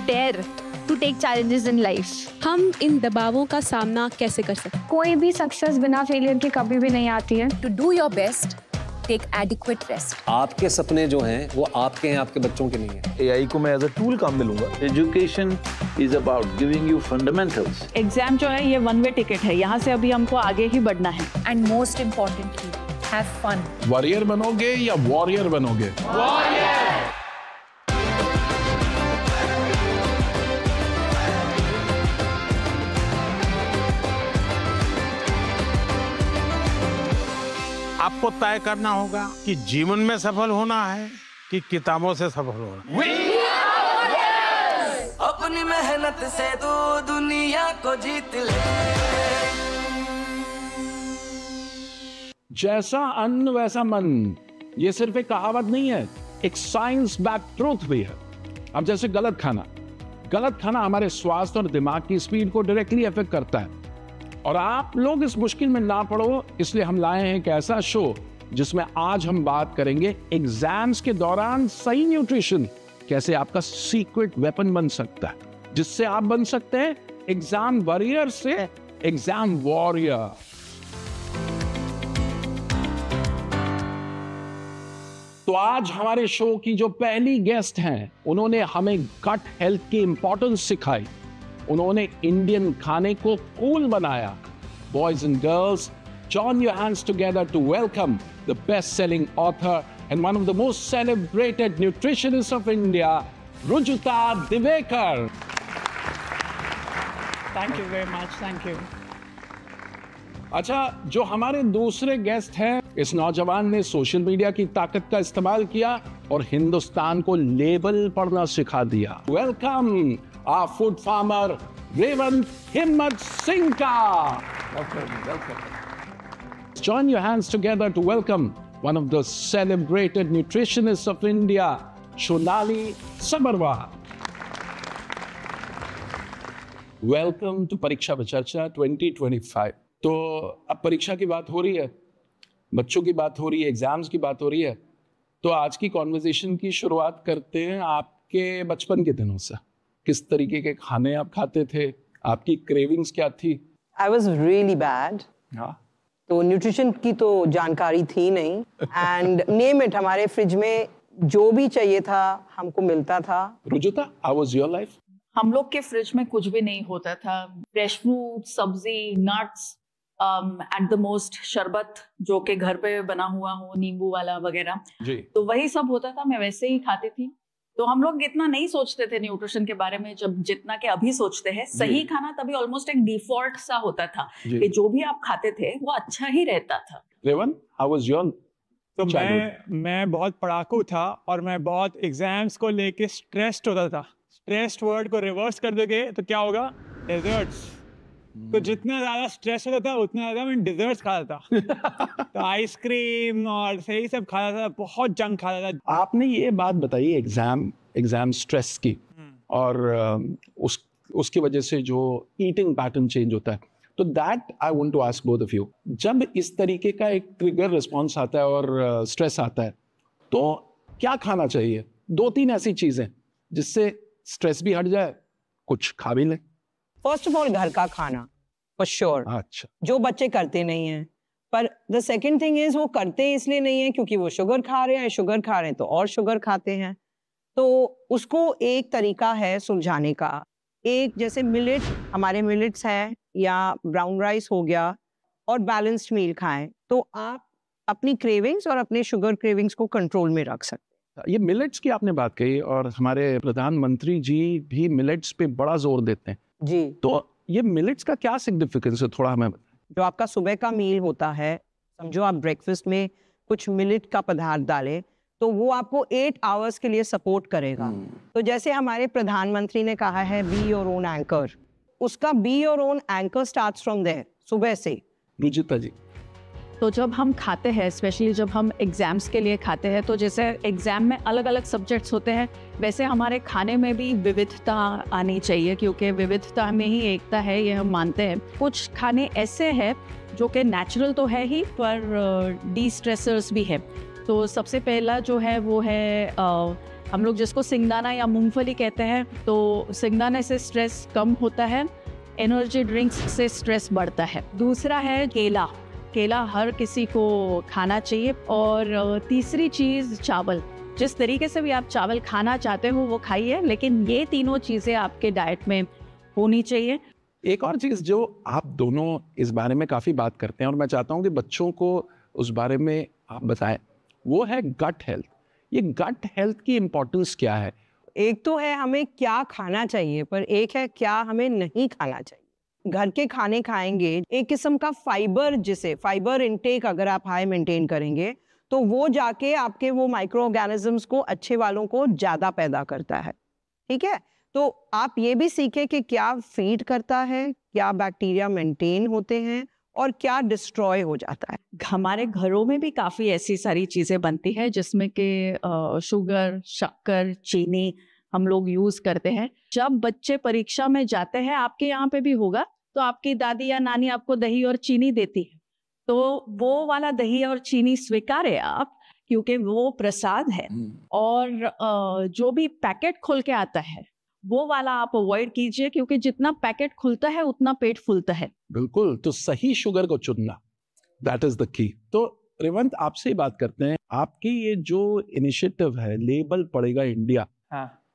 dare to take challenges in life. हम इन दबावों का सामना कैसे कर सकते हैं? कोई भी सक्सेस बिना फेलियर के कभी भी नहीं आती है. To do your best, take adequate rest. आपके सपने जो हैं वो आपके हैं, आपके बच्चों के नहीं हैं. AI को मैं एज अ टूल काम में लूंगा. Education is about giving you fundamentals. Exam जो है ये वन वे टिकट है, यहाँ से अभी हमको आगे ही बढ़ना है. And most importantly, have fun. Warrior बनोगे या वॉरियर बनोगे? वॉरियर! आपको तय करना होगा कि जीवन में सफल होना है कि किताबों से सफल होना है। अपनी मेहनत से तू दुनिया को जीत ले। जैसा अन्न वैसा मन, ये सिर्फ एक कहावत नहीं है, एक साइंस बैक ट्रूथ भी है. अब जैसे गलत खाना हमारे स्वास्थ्य और दिमाग की स्पीड को डायरेक्टली अफेक्ट करता है. और आप लोग इस मुश्किल में ना पड़ो, इसलिए हम लाए हैं एक ऐसा शो जिसमें आज हम बात करेंगे एग्जाम्स के दौरान सही न्यूट्रिशन कैसे आपका सीक्रेट वेपन बन सकता है, जिससे आप बन सकते हैं एग्जाम वॉरियर से एग्जाम वॉरियर. तो आज हमारे शो की जो पहली गेस्ट हैं, उन्होंने हमें गट हेल्थ की इंपॉर्टेंस सिखाई. उन्होंने इंडियन खाने को कूल बनाया. Boys and girls, join your hands together to welcome the best-selling author and one of the most celebrated nutritionists of India, Rujuta Divekar. Thank you very much. Thank you. अच्छा, जो हमारे दूसरे guest हैं, इस नौजवान ने social media की ताकत का इस्तेमाल किया और हिंदुस्तान को लेबल पढ़ना सिखा दिया. Welcome our food farmer Revant Himmat Singh ka. Welcome. Join your hands together to welcome one of the celebrated nutritionists of India, Shonali Sabarwal. Welcome to Pariksha Pe Charcha 2025. तो अब परीक्षा की बात हो रही है, बच्चों की बात हो रही है, एग्जाम्स की बात हो रही है. तो आज की कॉन्वर्सेशन की शुरुआत करते हैं आपके बचपन के दिनों से. किस तरीके के खाने आप खाते थे, आपकी क्रेविंग्स क्या थी? I was really bad. हाँ. तो न्यूट्रिशन की तो जानकारी थी नहीं. एंड नेम इट, हमारे फ्रिज में जो भी चाहिए था हमको मिलता था. Rujuta, how was your life? हम लोग के फ्रिज में कुछ भी नहीं होता था. फ्रेश फ्रूट, सब्जी, नट्स, एट द मोस्ट शरबत जो के घर पे बना हुआ हो, नींबू वाला वगैरह. तो वही सब होता था. मैं वैसे ही खाती थी. तो हम लोग इतना नहीं सोचते थे न्यूट्रिशन के बारे में जब जितना कि अभी सोचते हैं. सही खाना तभी ऑलमोस्ट एक डिफॉल्ट सा होता था कि जो भी आप खाते थे वो अच्छा ही रहता था. Revan, how was your? तो मैं बहुत पढ़ाकू था और मैं बहुत एग्जाम्स को लेके स्ट्रेस्ड होता था. स्ट्रेस्ड वर्ड को रिवर्स कर दोगे तो क्या होगा? डेजर्ट्स. तो जितना ज्यादा स्ट्रेस होता था उतना ज्यादा मैं डिजर्ट्स खाता था. तो आइसक्रीम और सही सब खाता था, बहुत जंक खाता था. आपने ये बात बताई एग्जाम स्ट्रेस की और उसकी वजह से जो ईटिंग पैटर्न चेंज होता है. तो that I want to ask both of you, जब इस तरीके का एक ट्रिगर रिस्पॉन्स आता है और स्ट्रेस आता है तो क्या खाना चाहिए? 2-3 ऐसी चीजें जिससे स्ट्रेस भी हट जाए, कुछ खा भी लें. फर्स्ट ऑफ ऑल घर का खाना फॉर श्योर. अच्छा. जो बच्चे करते नहीं हैं. पर द सेकंड थिंग इज वो करते इसलिए नहीं है क्योंकि वो शुगर खा रहे हैं तो और शुगर खाते हैं. तो उसको एक तरीका है सुलझाने का. एक जैसे मिलेट, हमारे मिलेट्स है या ब्राउन राइस हो गया, और बैलेंस्ड मील खाएं तो आप अपनी क्रेविंग्स और अपने शुगर क्रेविंग्स को कंट्रोल में रख सकते हैं. ये मिलेट्स की आपने बात कही और हमारे प्रधानमंत्री जी भी मिलेट्स पे बड़ा जोर देते हैं जी. तो ये मिलेट्स का क्या सिग्निफिकेंस है, थोड़ा हमें बताएं. जो आपका सुबह का मील होता है, समझो आप ब्रेकफास्ट में कुछ मिलेट का पदार्थ डालें तो वो आपको 8 आवर्स के लिए सपोर्ट करेगा. तो जैसे हमारे प्रधानमंत्री ने कहा है बी योर ओन एंकर, उसका be your own anchor starts from there, सुबह से. रुचिता जी, तो जब हम खाते हैं, स्पेशली जब हम एग्जाम्स के लिए खाते हैं, तो जैसे एग्जाम में अलग अलग सब्जेक्ट्स होते हैं, वैसे हमारे खाने में भी विविधता आनी चाहिए क्योंकि विविधता में ही एकता है, ये हम मानते हैं. कुछ खाने ऐसे हैं जो कि नेचुरल तो है ही पर डी स्ट्रेसर्स भी है. तो सबसे पहला जो है वो है हम लोग जिसको सिंगदाना या मूंगफली कहते हैं, तो सिंगदाने से स्ट्रेस कम होता है, एनर्जी ड्रिंक्स से स्ट्रेस बढ़ता है। दूसरा है केला, केला हर किसी को खाना चाहिए। और तीसरी चीज़ चावल, जिस तरीके से भी आप चावल खाना चाहते हो वो खाइए, लेकिन ये तीनों चीज़ें आपके डाइट में होनी चाहिए। एक और चीज़ जो आप दोनों इस बारे में काफ़ी बात करते हैं और मैं चाहता हूँ कि बच्चों को उस बारे में आप बताएं, वो है गट हेल्थ। ये गट हेल्थ की इम्पोर्टेंस क्या है? एक तो है हमें क्या खाना चाहिए, पर एक है क्या हमें नहीं खाना चाहिए। घर के खाने खाएंगे, एक किस्म का फाइबर, जिसे फाइबर इनटेक अगर आप हाई मेंटेन करेंगे तो वो जाके आपके वो माइक्रो ऑर्गेनिजम्स को, अच्छे वालों को ज़्यादा पैदा करता है। ठीक है, तो आप ये भी सीखें कि क्या फीड करता है, क्या बैक्टीरिया मेंटेन होते हैं और क्या डिस्ट्रॉय हो जाता है। हमारे घरों में भी काफ़ी ऐसी सारी चीज़ें बनती हैं जिसमें कि शुगर, शक्कर, चीनी हम लोग यूज़ करते हैं। जब बच्चे परीक्षा में जाते हैं, आपके यहाँ पे भी होगा, तो आपकी दादी या नानी आपको दही और चीनी देती है, तो वो वाला दही और चीनी स्वीकारें आप, क्योंकि वो प्रसाद है। और जो भी पैकेट खुल के आता है वो वाला आप अवॉइड कीजिए, क्योंकि जितना पैकेट खुलता है उतना पेट फूलता है। बिल्कुल, तो सही शुगर को चुनना, दैट इज द की। तो रेवंत, आपसे ही बात करते हैं। आपकी ये जो इनिशिएटिव है, लेबल पढ़ेगा इंडिया,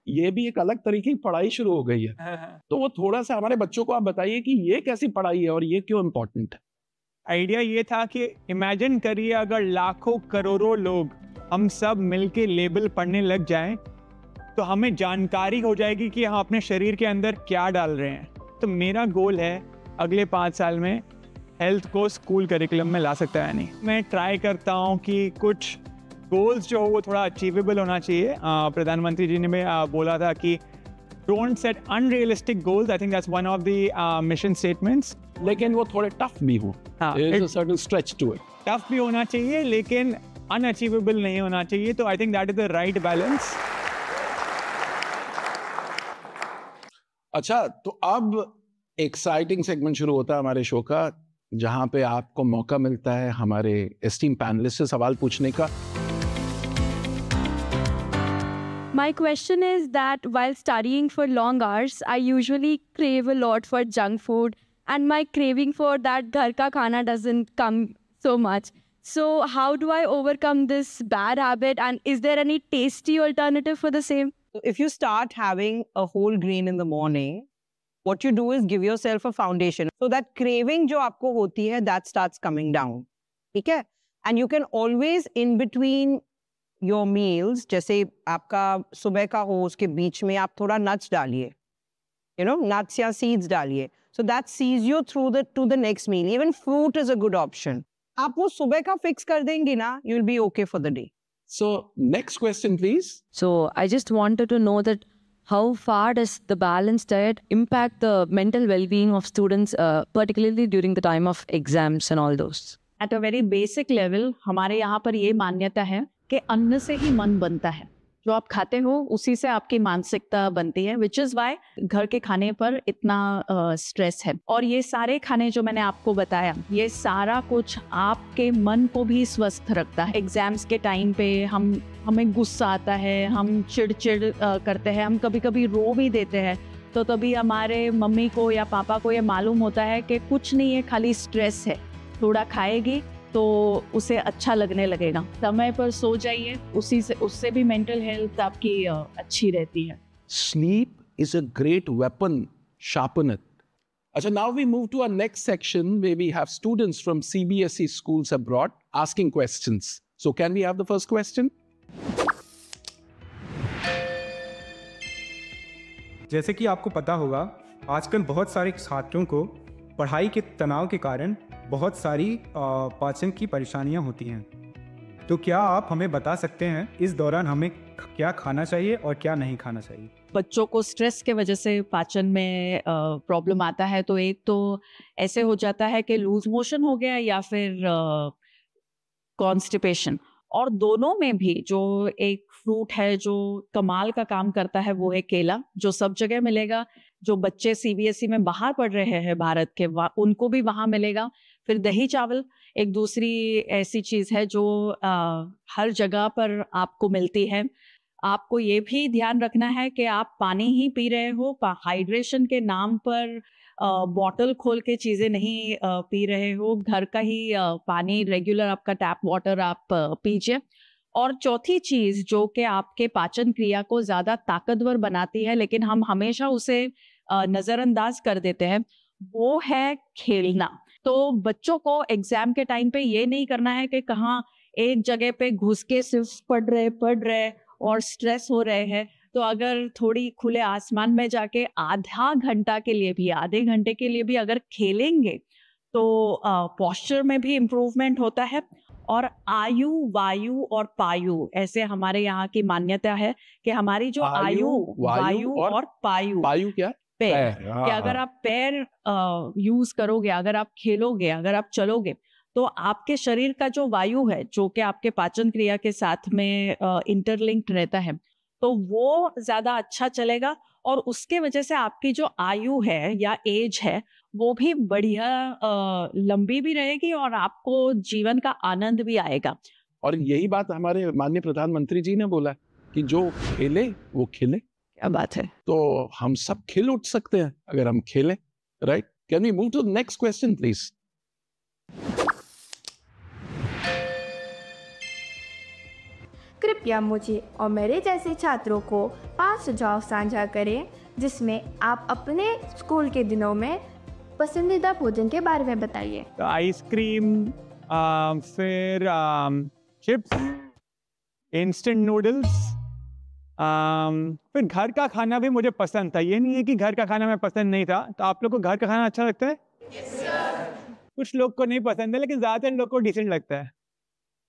ये भी एक अलग तरीके की पढ़ाई शुरू हो गई है। तो वो थोड़ा सा हमारे बच्चों को आप बताइए कि ये कैसी पढ़ाई है और ये क्यों इम्पोर्टेंट है। आइडिया ये था कि इमेजिन करिए अगर लाखों करोड़ों लोग हम सब मिलके लेबल पढ़ने लग जाएं, तो हमें जानकारी हो जाएगी कि हम अपने शरीर के अंदर क्या डाल रहे हैं। तो मेरा गोल है अगले 5 साल में हेल्थ को स्कूल करिकुलम में ला सकता है। नहीं, मैं ट्राई करता हूँ कि कुछ गोल्स जो हो वो थोड़ा अचीवेबल होना चाहिए। प्रधानमंत्री जी ने भी बोला था कि don't set unrealistic goals. I think that's one of the mission statements. लेकिन वो थोड़े टफ भी हो, there is a certain stretch to it. Tough भी होना चाहिए लेकिन अनअचीवेबल नहीं होना चाहिए। तो I think that is the right balance. अच्छा, तो अब एक्साइटिंग सेगमेंट शुरू होता है हमारे शो का, जहां पे आपको मौका मिलता है हमारे एस्टीम पैनलिस्ट से सवाल पूछने का। My question is that while studying for long hours, I usually crave a lot for junk food, and my craving for that ghar ka khana doesn't come so much. So how do I overcome this bad habit, and is there any tasty alternative for the same? So if you start having a whole grain in the morning, what you do is give yourself a foundation. So that craving जो आपको होती है, that starts coming down. ठीक है? And you can always in between your meals, जैसे आपका सुबह का हो, उसके बीच में आप थोड़ा nuts डालिए, nuts या seeds डालिए. So that sees you through to the next meal. Even fruit is a good option. आप वो सुबह का fix कर देंगे ना, you'll be okay for the day. So next question please. So I just wanted to know that how far does the balanced diet impact the mental well-being of students, particularly during the time of exams and all those? At a very basic level, हमारे यहाँ पर ये मान्यता है कि अन्न से ही मन बनता है। जो आप खाते हो उसी से आपकी मानसिकता बनती है, विच इज़ वाई घर के खाने पर इतना स्ट्रेस है। और ये सारे खाने जो मैंने आपको बताया, ये सारा कुछ आपके मन को भी स्वस्थ रखता है। एग्जाम्स के टाइम पे हमें गुस्सा आता है, हम चिड़चिड़ करते हैं, हम कभी कभी रो भी देते हैं, तो तभी हमारे मम्मी को या पापा को ये मालूम होता है कि कुछ नहीं है, खाली स्ट्रेस है। थोड़ा खाएगी तो उसे अच्छा लगने लगेगा। समय पर सो जाइए, उससे भी मेंटल हेल्थ आपकी अच्छी रहती है। Sleep is a great weapon, sharpen it. Achha, now we move to our next section where we have students from CBSE schools abroad asking questions. So can we have the first question? जैसे कि आपको पता होगा, आजकल बहुत सारे छात्रों को पढ़ाई के तनाव के कारण बहुत सारी पाचन की परेशानियां होती हैं। तो क्या आप हमें बता सकते हैं इस दौरान हमें क्या खाना चाहिए और क्या नहीं खाना चाहिए? बच्चों को स्ट्रेस के वजह से पाचन में प्रॉब्लम आता है, तो एक तो ऐसे हो जाता है कि लूज मोशन हो गया या फिर कॉन्स्टिपेशन, और दोनों में भी जो एक फ्रूट है जो कमाल का काम करता है वो है केला, जो सब जगह मिलेगा। जो बच्चे सीबीएसई में बाहर पढ़ रहे हैं भारत के, उनको भी वहाँ मिलेगा। फिर दही चावल एक दूसरी ऐसी चीज़ है जो हर जगह पर आपको मिलती है। आपको ये भी ध्यान रखना है कि आप पानी ही पी रहे हो, हाइड्रेशन के नाम पर बॉटल खोल के चीज़ें नहीं पी रहे हो। घर का ही पानी, रेगुलर आपका टैप वाटर आप पीजिए। और चौथी चीज़ जो कि आपके पाचन क्रिया को ज़्यादा ताकतवर बनाती है, लेकिन हम हमेशा उसे नज़रअंदाज कर देते हैं, वो है खेलना। तो बच्चों को एग्जाम के टाइम पे ये नहीं करना है कि कहाँ एक जगह पे घुस के सिर्फ पढ़ रहे और स्ट्रेस हो रहे हैं। तो अगर थोड़ी खुले आसमान में जाके आधे घंटे के लिए भी अगर खेलेंगे तो पोस्चर में भी इम्प्रूवमेंट होता है। और आयु, वायु और पायु, ऐसे हमारे यहाँ की मान्यता है कि हमारी जो आयु, वायु और पायु क्या? पैर, कि अगर आप पैर यूज करोगे, अगर आप खेलोगे, अगर आप चलोगे, तो आपके शरीर का जो वायु है, जो कि आपके पाचन क्रिया के साथ में इंटरलिंक्ड रहता है, तो वो ज्यादा अच्छा चलेगा। और उसके वजह से आपकी जो आयु है या एज है वो भी बढ़िया लंबी भी रहेगी और आपको जीवन का आनंद भी आएगा। और यही बात हमारे माननीय प्रधानमंत्री जी ने बोला कि जो खेले वो खिले। क्या बात है। तो हम सब खिल उठ सकते हैं अगर हम खेलें, right? Can we move to the next question please? कृपया मुझे और मेरे जैसे छात्रों को 5 सुझाव साझा करें जिसमें आप अपने स्कूल के दिनों में पसंदीदा भोजन के बारे में बताइए। आइसक्रीम, फिर चिप्स, इंस्टेंट नूडल्स, फिर घर का खाना भी मुझे पसंद था। ये नहीं है कि घर का खाना मैं पसंद नहीं था। तो आप लोग को घर का खाना अच्छा लगता है? Yes, sir. कुछ लोग को नहीं पसंद है, लेकिन ज़्यादातर लोग को डिसेंट लगता है।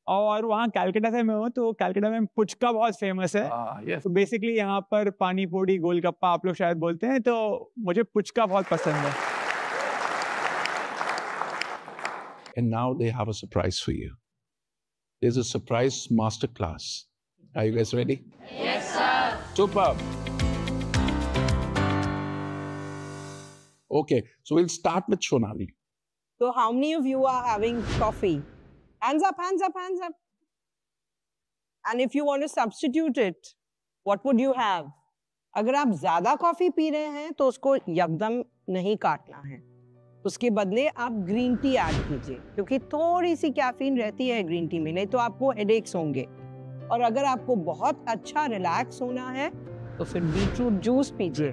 और वहाँ कैलकाटा से मैं हूँ, तो कैलकाटा में पुचका बहुत फेमस है। yes. तो बेसिकली यहाँ पर पानी पूरी, गोलगप्पा आप लोग शायद बोलते हैं, तो मुझे पुचका बहुत पसंद है। And now they have a surprise for you. There's a surprise master class. Are you guys ready? Yes, sir. Superb. Okay, so we'll start with Shonali. So how many of you are having coffee? Hands up, hands up, hands up. And if you want to substitute it, what would you have? अगर आप ज़्यादा coffee P रहे हैं तो उसको यकदम नहीं काटना है। उसके बदले आप ग्रीन टी ऐड कीजिए, क्योंकि थोड़ी सी कैफीन रहती है ग्रीन टी में, नहीं तो आपको हेडेक्स होंगे। और अगर आपको बहुत अच्छा रिलैक्स होना है तो फिर बीटरूट जूस पीजिए,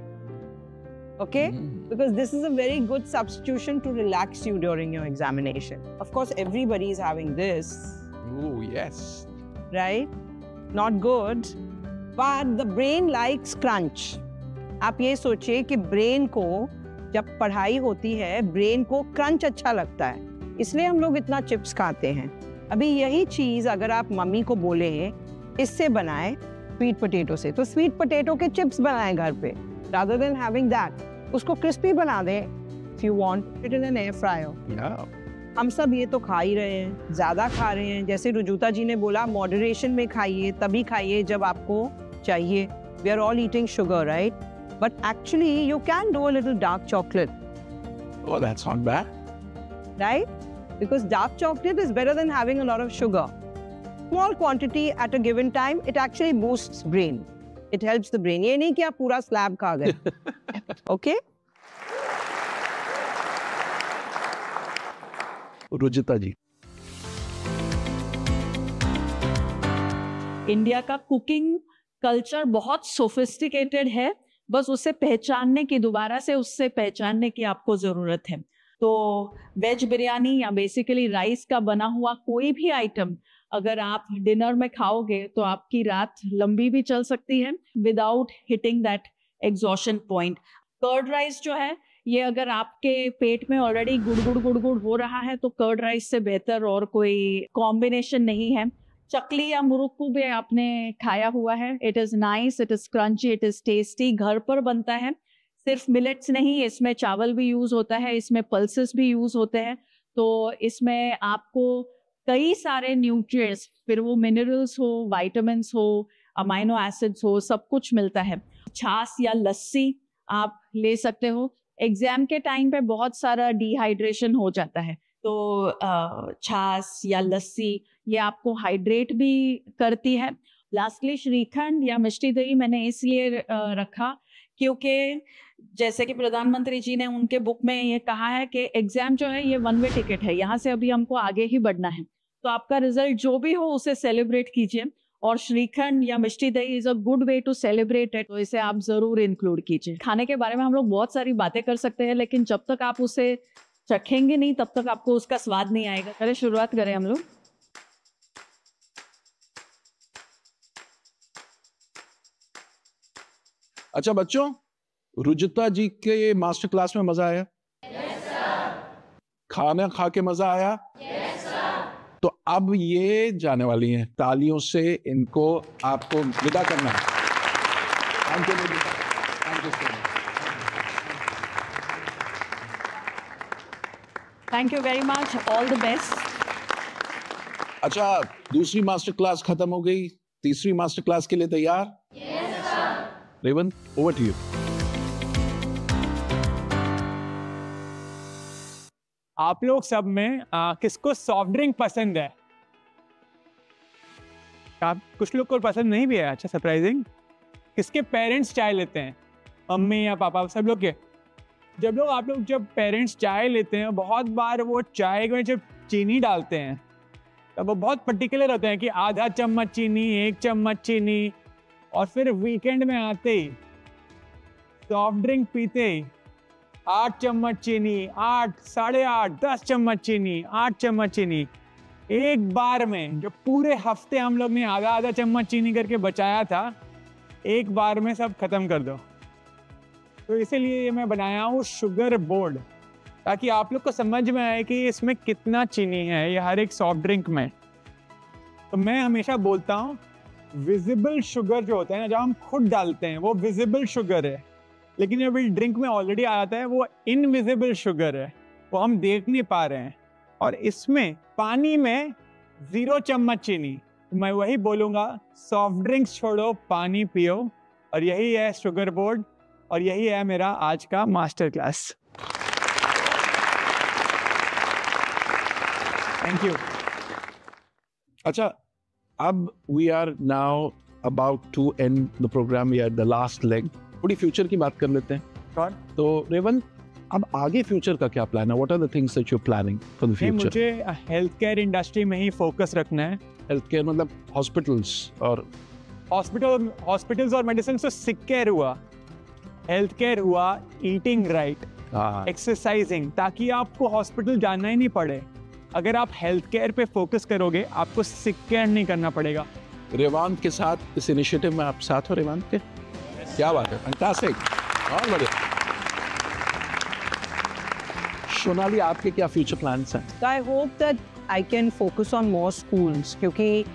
okay? Because this is a very good substitution to relax you during your examination. Of course, everybody is having this. Oh, yes. Right? Not good. But the brain likes crunch. आप ये सोचिए कि brain को जब पढ़ाई होती है, brain को क्रंच अच्छा लगता है, इसलिए हम लोग इतना चिप्स खाते हैं। अभी यही चीज़ अगर आप मम्मी को बोले इससे बनाए स्वीट पोटैटो से, तो स्वीट पोटैटो के चिप्स बनाएं घर पे, rather than having that. उसको क्रिस्पी बना दें, if you want, put it in an air fryer. Yeah. हम सब ये तो खा ही रहे हैं, ज़्यादा खा रहे हैं। जैसे रुजुता जी ने बोला, मॉडरेशन में खाइए, तभी खाइए जब आपको चाहिए। We are all eating sugar, right? But actually, you can do a little dark chocolate. Oh, that's not bad. Right? Because dark chocolate is better than having a lot of sugar. Small quantity at a given time, it actually boosts brain. It helps the brain. ये नहीं कि आप पूरा slab खा गए. Okay? रुजिता जी। India का cooking culture बहुत sophisticated है, बस उसे पहचानने की, दोबारा से उससे पहचानने की आपको ज़रूरत है। तो वेज बिरयानी या बेसिकली राइस का बना हुआ कोई भी आइटम अगर आप डिनर में खाओगे तो आपकी रात लंबी भी चल सकती है without hitting that exhaustion point. Curd rice जो है, ये अगर आपके पेट में ऑलरेडी गुड़ हो रहा है तो कर्ड राइस से बेहतर और कोई कॉम्बिनेशन नहीं है। चकली या मुरुक्कू भी आपने खाया हुआ है। It is nice, it is crunchy, it is tasty, घर पर बनता है। सिर्फ मिलेट्स नहीं, इसमें चावल भी यूज़ होता है, इसमें पल्सेस भी यूज़ होते हैं। तो इसमें आपको कई सारे न्यूट्रिएंट्स, फिर वो मिनरल्स हो, वाइटामिन्स हो, अमाइनो एसिड्स हो, सब कुछ मिलता है। छाछ या लस्सी आप ले सकते हो। एग्जाम के टाइम पे बहुत सारा डिहाइड्रेशन हो जाता है, तो छाछ या लस्सी ये आपको हाइड्रेट भी करती है। लास्टली श्रीखंड या मिष्टी दही मैंने इसलिए रखा क्योंकि जैसे कि प्रधानमंत्री जी ने उनके बुक में ये कहा है कि एग्जाम जो है ये वन वे टिकट है, यहाँ से अभी हमको आगे ही बढ़ना है, तो आपका रिजल्ट जो भी हो उसे सेलिब्रेट कीजिए, और श्रीखंड या mishti dahi is a good way to celebrate it, तो इसे आप जरूर इंक्लूड कीजिए। खाने के बारे में हम लोग बहुत सारी बातें कर सकते हैं, लेकिन जब तक आप उसे चखेंगे नहीं तब तक आपको उसका स्वाद नहीं आएगा। चलिए शुरुआत करें हम लोग। अच्छा बच्चों, रुचिता जी के मास्टर क्लास में मजा आया? खाना खा के मजा आया? तो अब ये जाने वाली हैं, तालियों से इनको आपको विदा करना है। Thank you so much. Thank you very much, all the best. अच्छा, दूसरी मास्टर क्लास खत्म हो गई, तीसरी मास्टर क्लास के लिए तैयार? Revanth, over to you. आप लोग सब में किसको सॉफ्ट ड्रिंक पसंद है? आप कुछ लोग को पसंद नहीं भी है। अच्छा, सरप्राइजिंग। किसके पेरेंट्स चाय लेते हैं? मम्मी या पापा, सब लोग के? आप लोग जब पेरेंट्स चाय लेते हैं, बहुत बार वो चाय में जब चीनी डालते हैं तब वो बहुत पर्टिकुलर होते हैं कि आधा चम्मच चीनी, 1 चम्मच चीनी, और फिर वीकेंड में आते ही सॉफ्ट ड्रिंक पीते ही 8 चम्मच चीनी, 8, 8.5, 10 चम्मच चीनी, 8 चम्मच चीनी। एक बार में जो पूरे हफ्ते हम लोग ने आधा आधा चम्मच चीनी करके बचाया था, एक बार में सब खत्म कर दो। तो इसीलिए ये मैं बनाया हूँ शुगर बोर्ड, ताकि आप लोग को समझ में आए कि इसमें कितना चीनी है ये हर एक सॉफ्ट ड्रिंक में। तो मैं हमेशा बोलता हूँ विजिबल शुगर जो होता है ना, जब हम खुद डालते हैं वो विजिबल शुगर है, लेकिन जब ड्रिंक में ऑलरेडी आ जाता है वो इनविजिबल शुगर है, वो हम देख नहीं पा रहे हैं। और इसमें पानी में 0 चम्मच चीनी। मैं वही बोलूँगा, सॉफ्ट ड्रिंक्स छोड़ो, पानी पियो, और यही है शुगर बोर्ड, और यही है मेरा आज का मास्टर क्लास। Thank you. अच्छा, अब we are now about to end the programme, we are the last leg. थोड़ी फ्यूचर की बात कर लेते हैं। तो रेवंत, अब आगे फ्यूचर का क्या प्लान है? What are the things that you are planning for the future? मुझे हेल्थ केयर इंडस्ट्री में ही फोकस रखना है। हेल्थ केयर मतलब हॉस्पिटल्स और मेडिसिन। तो सिक केयर हुआ, हेल्थ केयर हुआ, ईटिंग राइट, एक्सरसाइजिंग, ताकि आपको हॉस्पिटल जाना ही नहीं पड़े। अगर आप हेल्थ केयर पे फोकस करोगे, आपको सिक केयर नहीं करना पड़ेगा। रेवांत के साथ इस इनिशिएटिव में आप साथ हो रेवांत के? क्या बात है, फैंटास्टिक, बहुत बढ़िया। सोनाली, आपके क्या फ्यूचर प्लान्स हैं? I hope that I can focus on more schools, क्योंकि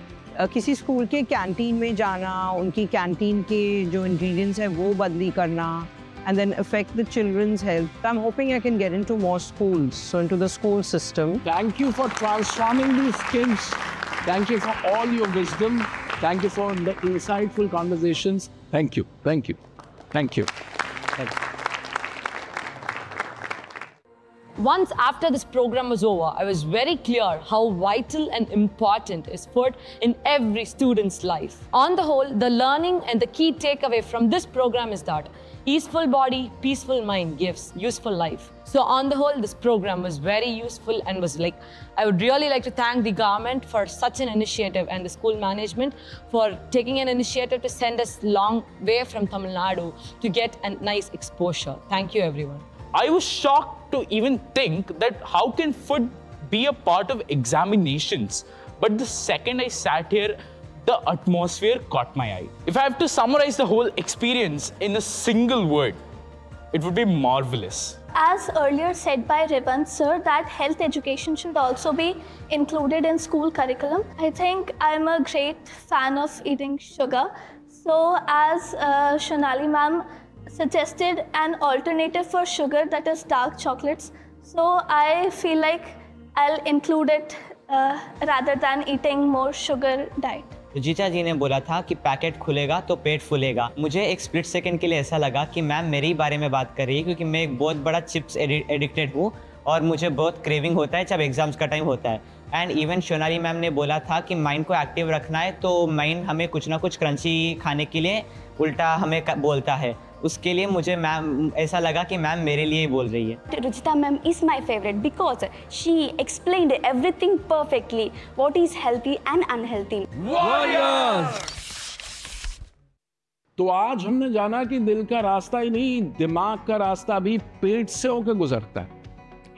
किसी स्कूल के कैंटीन में जाना, उनकी कैंटीन के जो इंग्रेडिएंट्स हैं वो बदली करना, and then affect the children's health. I'm hoping I can get into more schools, so into the school system. Thank you for transforming these kids. Thank you for all your wisdom. Thank you for the insightful conversations. Thank you. Thank you. Thank you. Thank you. Once after this program was over, I was very clear how vital and important is food in every student's life. On the whole, the learning and the key takeaway from this program is that peaceful body, peaceful mind gives useful life. So on the whole, this program was very useful and was like, I would really like to thank the government for such an initiative and the school management for taking an initiative to send us long way from Tamil Nadu to get a nice exposure. Thank you everyone. I was shocked to even think that how can food be a part of examinations? But the second I sat here, the atmosphere caught my eye. If I have to summarize the whole experience in a single word, it would be marvelous. As earlier said by Revant sir, that health education should also be included in school curriculum. I think I'm a great fan of eating sugar. So as Shonali ma'am suggested an alternative for sugar, that is dark chocolates. So I feel like I'll include it rather than eating more sugar diet. तो जीजा जी ने बोला था कि packet खुलेगा तो पेट फूलेगा। मुझे एक स्प्लिट सेकंड के लिए ऐसा लगा कि मैम मेरे ही बारे में बात कर रही है, क्योंकि मैं एक बहुत बड़ा चिप्स एडिक्टेड हूँ और मुझे बहुत क्रेविंग होता है जब एग्जाम्स का टाइम होता है। एंड इवन सोनाली मैम ने बोला था कि माइंड को एक्टिव रखना है, तो माइंड हमें कुछ ना कुछ क्रंची खाने के लिए उल्टा हमें बोलता है। उसके लिए मुझे मैम ऐसा लगा कि मैम मेरे लिए ही बोल रही है। Ruchita ma'am is my favorite because she explained everything perfectly, what is healthy and unhealthy. तो आज हमने जाना कि दिल का रास्ता ही नहीं, दिमाग का रास्ता भी पेट से होकर गुजरता है।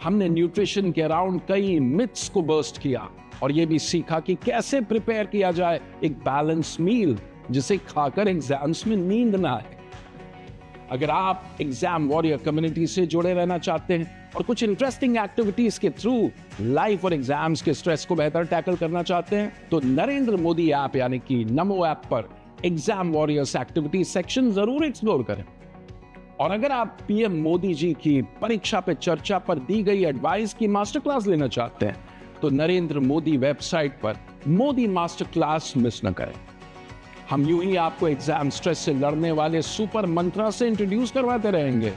हमने न्यूट्रिशन के अराउंड कई मिथ्स को बर्स्ट किया और ये भी सीखा कि कैसे प्रिपेयर किया जाए एक बैलेंस मील जिसे खाकर एग्जाम्स में नींद ना आए। अगर आप एग्जाम वॉरियर कम्युनिटी से जुड़े रहना चाहते हैं और कुछ इंटरेस्टिंग एक्टिविटीज के थ्रू लाइफ और एग्जाम्स के स्ट्रेस को बेहतर टैकल करना चाहते हैं, तो नरेंद्र मोदी ऐप यानी कि नमो ऐप पर एग्जाम वॉरियर्स एक्टिविटी सेक्शन जरूर एक्सप्लोर करें। और अगर आप पीएम मोदी जी की परीक्षा पे चर्चा पर दी गई एडवाइस की मास्टर क्लास लेना चाहते हैं, तो नरेंद्र मोदी वेबसाइट पर मोदी मास्टर क्लास मिस न करें। हम यूं ही आपको एग्जाम स्ट्रेस से लड़ने वाले सुपर मंत्रा से इंट्रोड्यूस करवाते रहेंगे।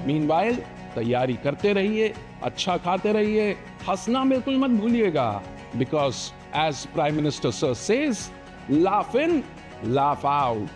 मीनवाइल तैयारी करते रहिए, अच्छा खाते रहिए, हंसना बिल्कुल मत भूलिएगा, because as prime minister sir says, laugh in, laugh out.